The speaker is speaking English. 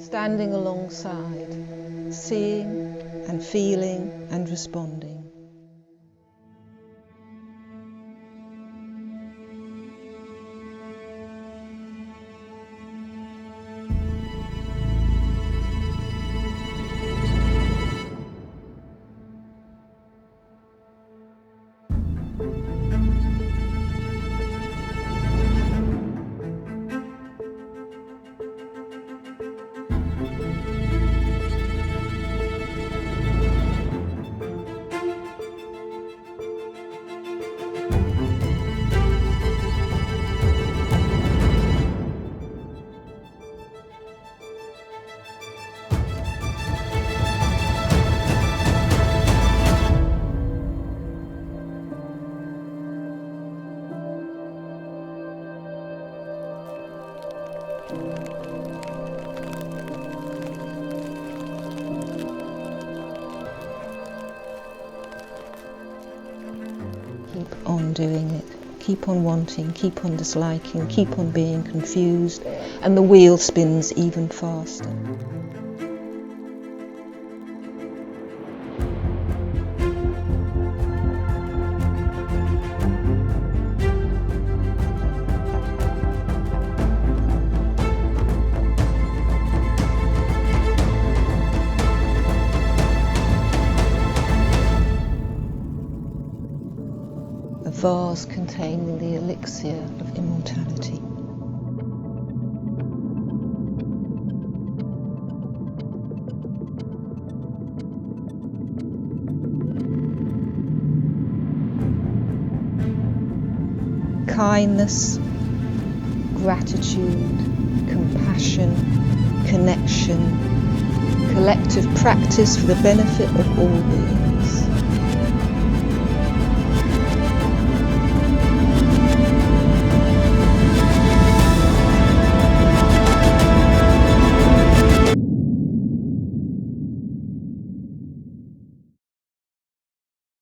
standing alongside, seeing and feeling and responding. Keep on doing it, keep on wanting, keep on disliking, keep on being confused, and the wheel spins even faster. A vase containing the elixir of immortality. Kindness, gratitude, compassion, connection, collective practice for the benefit of all beings.